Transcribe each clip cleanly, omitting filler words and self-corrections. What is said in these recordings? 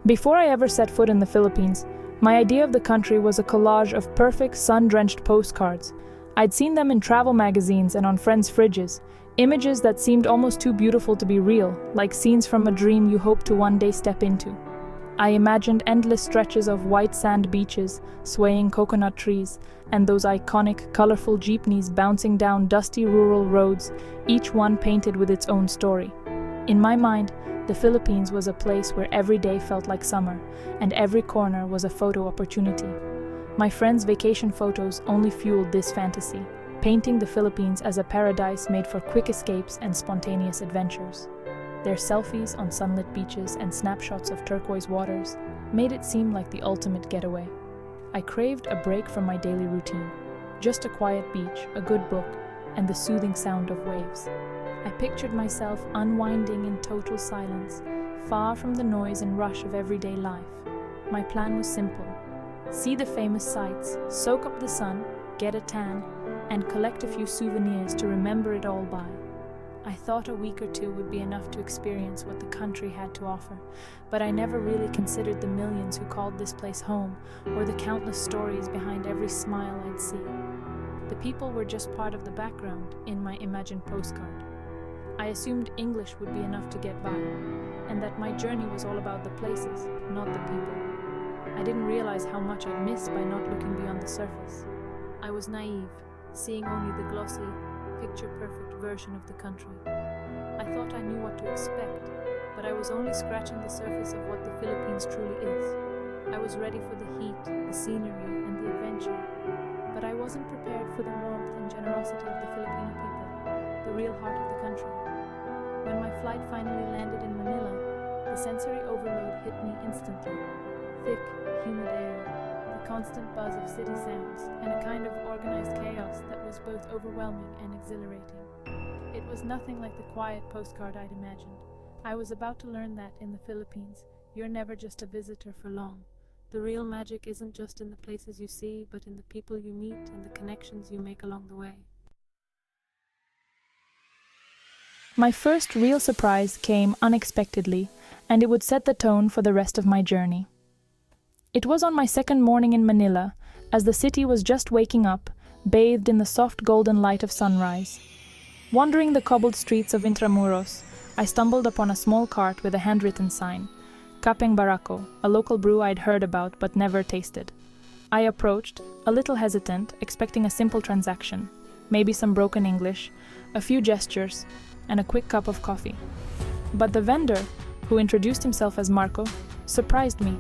Before I ever set foot in the Philippines, my idea of the country was a collage of perfect sun-drenched postcards. I'd seen them in travel magazines and on friends' fridges, images that seemed almost too beautiful to be real, like scenes from a dream you hope to one day step into. I imagined endless stretches of white sand beaches, swaying coconut trees, and those iconic, colorful jeepneys bouncing down dusty rural roads, each one painted with its own story. In my mind, the Philippines was a place where every day felt like summer, and every corner was a photo opportunity. My friends' vacation photos only fueled this fantasy, painting the Philippines as a paradise made for quick escapes and spontaneous adventures. Their selfies on sunlit beaches and snapshots of turquoise waters made it seem like the ultimate getaway. I craved a break from my daily routine, just a quiet beach, a good book, and the soothing sound of waves. I pictured myself unwinding in total silence, far from the noise and rush of everyday life. My plan was simple: see the famous sights, soak up the sun, get a tan, and collect a few souvenirs to remember it all by. I thought a week or two would be enough to experience what the country had to offer, but I never really considered the millions who called this place home, or the countless stories behind every smile I'd see. The people were just part of the background in my imagined postcard. I assumed English would be enough to get by, and that my journey was all about the places, not the people. I didn't realize how much I'd missed by not looking beyond the surface. I was naive, seeing only the glossy, picture-perfect version of the country. I thought I knew what to expect, but I was only scratching the surface of what the Philippines truly is. I was ready for the heat, the scenery, and the adventure, but I wasn't prepared for the warmth and generosity of the Filipino people, the real heart of the country. When my flight finally landed in Manila, the sensory overload hit me instantly. Thick, humid air, the constant buzz of city sounds, and a kind of organized chaos that was both overwhelming and exhilarating. It was nothing like the quiet postcard I'd imagined. I was about to learn that in the Philippines, you're never just a visitor for long. The real magic isn't just in the places you see, but in the people you meet and the connections you make along the way. My first real surprise came unexpectedly, and it would set the tone for the rest of my journey. It was on my second morning in Manila, as the city was just waking up, bathed in the soft golden light of sunrise. Wandering the cobbled streets of Intramuros, I stumbled upon a small cart with a handwritten sign, Kapeng Barako, a local brew I'd heard about but never tasted. I approached, a little hesitant, expecting a simple transaction, maybe some broken English, a few gestures, and a quick cup of coffee. But the vendor, who introduced himself as Marco, surprised me.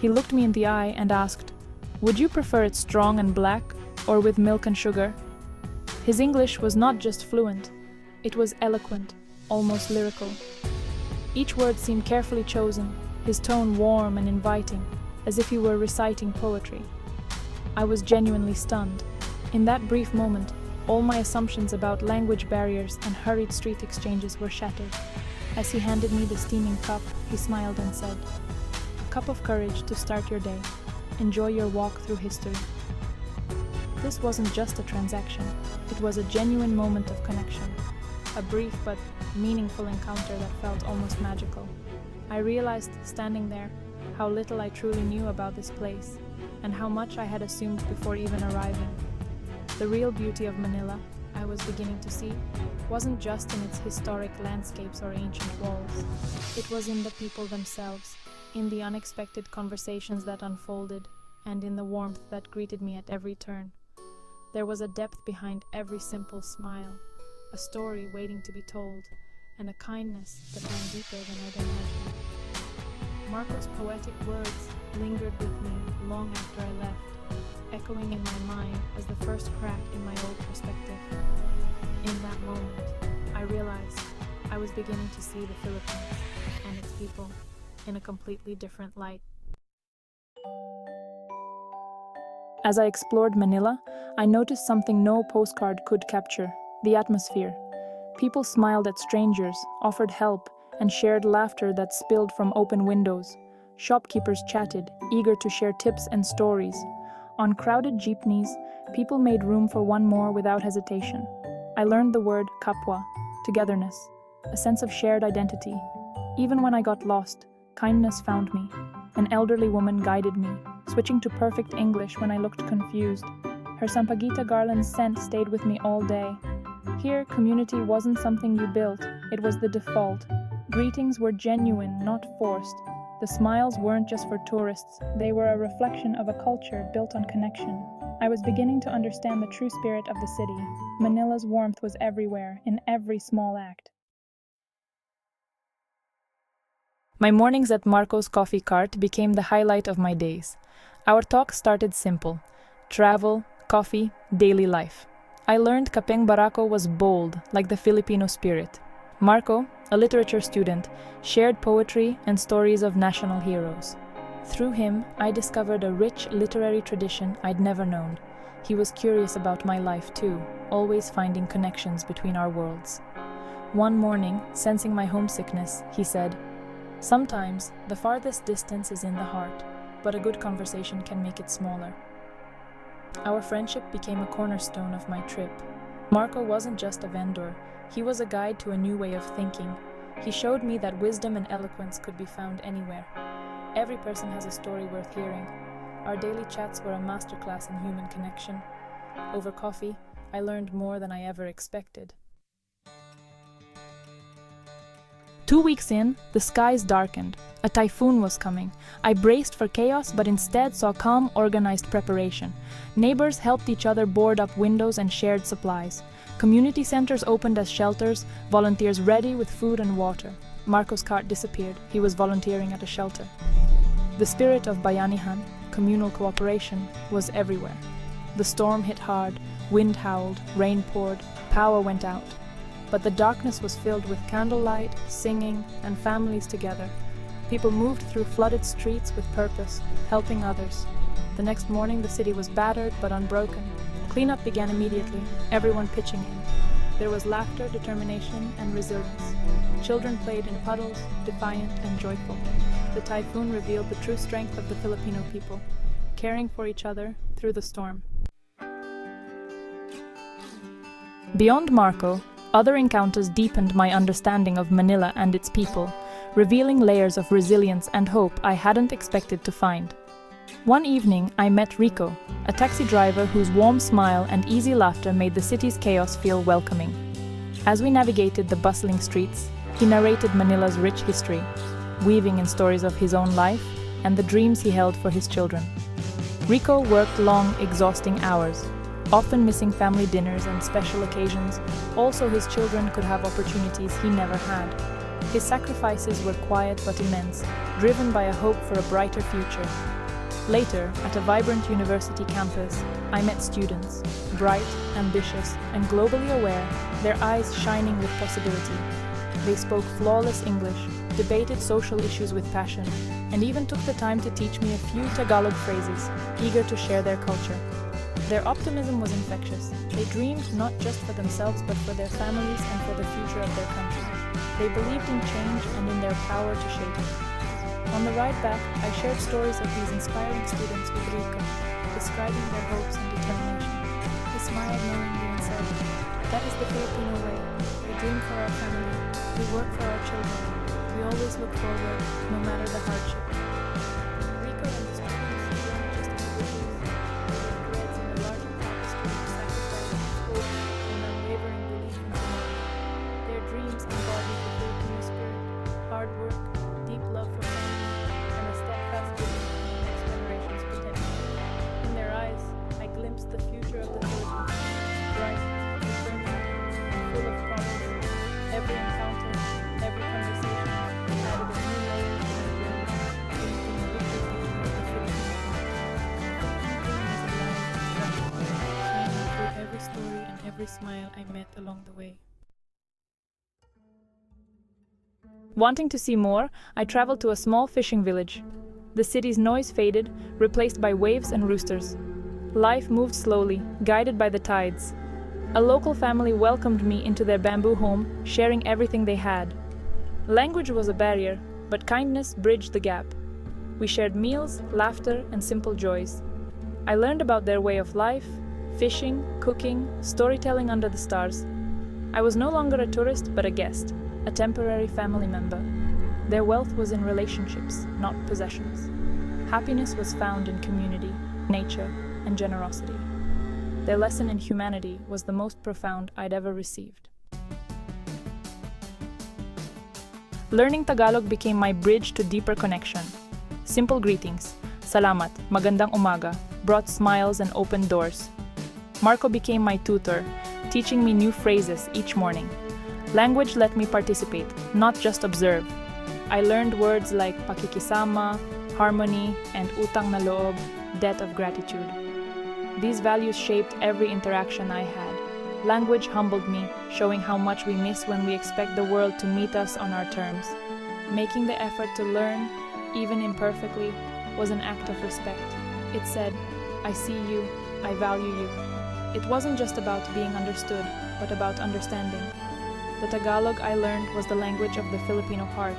He looked me in the eye and asked, "Would you prefer it strong and black, or with milk and sugar?" His English was not just fluent, it was eloquent, almost lyrical. Each word seemed carefully chosen, his tone warm and inviting, as if he were reciting poetry. I was genuinely stunned. In that brief moment, all my assumptions about language barriers and hurried street exchanges were shattered. As he handed me the steaming cup, he smiled and said, "A cup of courage to start your day. Enjoy your walk through history." This wasn't just a transaction, it was a genuine moment of connection. A brief but meaningful encounter that felt almost magical. I realized, standing there, how little I truly knew about this place, and how much I had assumed before even arriving. The real beauty of Manila, I was beginning to see, wasn't just in its historic landscapes or ancient walls. It was in the people themselves, in the unexpected conversations that unfolded, and in the warmth that greeted me at every turn. There was a depth behind every simple smile, a story waiting to be told, and a kindness that ran deeper than I'd imagined. Marco's poetic words lingered with me long after I left, echoing in my mind as the first crack in my old perspective. In that moment, I realized I was beginning to see the Philippines and its people in a completely different light. As I explored Manila, I noticed something no postcard could capture: the atmosphere. People smiled at strangers, offered help, and shared laughter that spilled from open windows. Shopkeepers chatted, eager to share tips and stories. On crowded jeepneys, people made room for one more without hesitation. I learned the word kapwa, togetherness, a sense of shared identity. Even when I got lost, kindness found me. An elderly woman guided me, switching to perfect English when I looked confused. Her sampaguita garland's scent stayed with me all day. Here, community wasn't something you built, it was the default. Greetings were genuine, not forced. The smiles weren't just for tourists, they were a reflection of a culture built on connection. I was beginning to understand the true spirit of the city. Manila's warmth was everywhere, in every small act. My mornings at Marco's coffee cart became the highlight of my days. Our talk started simple: travel, coffee, daily life. I learned Kapeng Barako was bold, like the Filipino spirit. Marco, a literature student, shared poetry and stories of national heroes. Through him, I discovered a rich literary tradition I'd never known. He was curious about my life too, always finding connections between our worlds. One morning, sensing my homesickness, he said, "Sometimes, the farthest distance is in the heart, but a good conversation can make it smaller." Our friendship became a cornerstone of my trip. Marco wasn't just a vendor, he was a guide to a new way of thinking. He showed me that wisdom and eloquence could be found anywhere. Every person has a story worth hearing. Our daily chats were a masterclass in human connection. Over coffee, I learned more than I ever expected. 2 weeks in, the skies darkened. A typhoon was coming. I braced for chaos, but instead saw calm, organized preparation. Neighbors helped each other board up windows and shared supplies. Community centers opened as shelters, volunteers ready with food and water. Marco's cart disappeared. He was volunteering at a shelter. The spirit of Bayanihan, communal cooperation, was everywhere. The storm hit hard, wind howled, rain poured, power went out. But the darkness was filled with candlelight, singing, and families together. People moved through flooded streets with purpose, helping others. The next morning the city was battered but unbroken. Cleanup began immediately, everyone pitching in. There was laughter, determination, and resilience. Children played in puddles, defiant and joyful. The typhoon revealed the true strength of the Filipino people, caring for each other through the storm. Beyond Marco, other encounters deepened my understanding of Manila and its people, revealing layers of resilience and hope I hadn't expected to find. One evening, I met Rico, a taxi driver whose warm smile and easy laughter made the city's chaos feel welcoming. As we navigated the bustling streets, he narrated Manila's rich history, weaving in stories of his own life and the dreams he held for his children. Rico worked long, exhausting hours, often missing family dinners and special occasions, also his children could have opportunities he never had. His sacrifices were quiet but immense, driven by a hope for a brighter future. Later, at a vibrant university campus, I met students, bright, ambitious, and globally aware, their eyes shining with possibility. They spoke flawless English, debated social issues with passion, and even took the time to teach me a few Tagalog phrases, eager to share their culture. Their optimism was infectious. They dreamed not just for themselves but for their families and for the future of their country. They believed in change and in their power to shape it. On the ride back, I shared stories of these inspiring students with Rico, describing their hopes and determination. He smiled knowingly and said, "That is the Filipino way. We dream for our family. We work for our children. We always look forward, no matter the hardship." Rico and the students weren't just individuals. They were threads in a larger tapestry of sacrifice, hope, and unwavering belief in tomorrow. Their dreams embodied the Filipino spirit, hard work, deep love for family, and a steadfast belief in the next generation's potential. In their eyes, I glimpsed the future of the Philippines, bright, determined, and full of promise. Every encounter, every conversation added a new layer to my journey, painting a richer picture of the Filipino heart. The Filipino dream is alive and fresh, shining through every story and every smile I met along the way. Wanting to see more, I traveled to a small fishing village. The city's noise faded, replaced by waves and roosters. Life moved slowly, guided by the tides. A local family welcomed me into their bamboo home, sharing everything they had. Language was a barrier, but kindness bridged the gap. We shared meals, laughter, and simple joys. I learned about their way of life, fishing, cooking, storytelling under the stars. I was no longer a tourist, but a guest, a temporary family member. Their wealth was in relationships, not possessions. Happiness was found in community, nature, and generosity. Their lesson in humanity was the most profound I'd ever received. Learning Tagalog became my bridge to deeper connection. Simple greetings, salamat, magandang umaga, brought smiles and opened doors. Marco became my tutor, teaching me new phrases each morning. Language let me participate, not just observe. I learned words like pakikisama, harmony, and utang na loob, debt of gratitude. These values shaped every interaction I had. Language humbled me, showing how much we miss when we expect the world to meet us on our terms. Making the effort to learn, even imperfectly, was an act of respect. It said, I see you, I value you. It wasn't just about being understood, but about understanding. The Tagalog I learned was the language of the Filipino heart.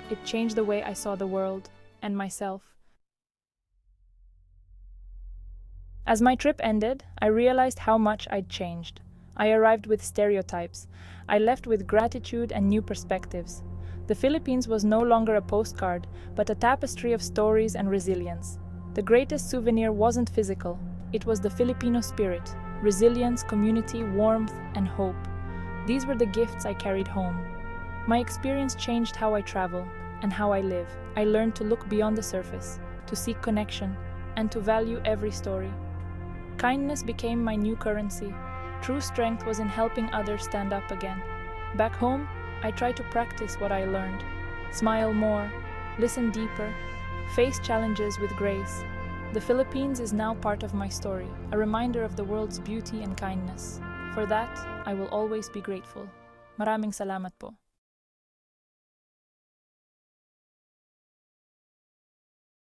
It changed the way I saw the world and myself. As my trip ended, I realized how much I'd changed. I arrived with stereotypes. I left with gratitude and new perspectives. The Philippines was no longer a postcard, but a tapestry of stories and resilience. The greatest souvenir wasn't physical. It was the Filipino spirit, resilience, community, warmth, and hope. These were the gifts I carried home. My experience changed how I travel and how I live. I learned to look beyond the surface, to seek connection, and to value every story. Kindness became my new currency. True strength was in helping others stand up again. Back home, I tried to practice what I learned. Smile more, listen deeper, face challenges with grace. The Philippines is now part of my story, a reminder of the world's beauty and kindness. For that, I will always be grateful. Maraming salamat po.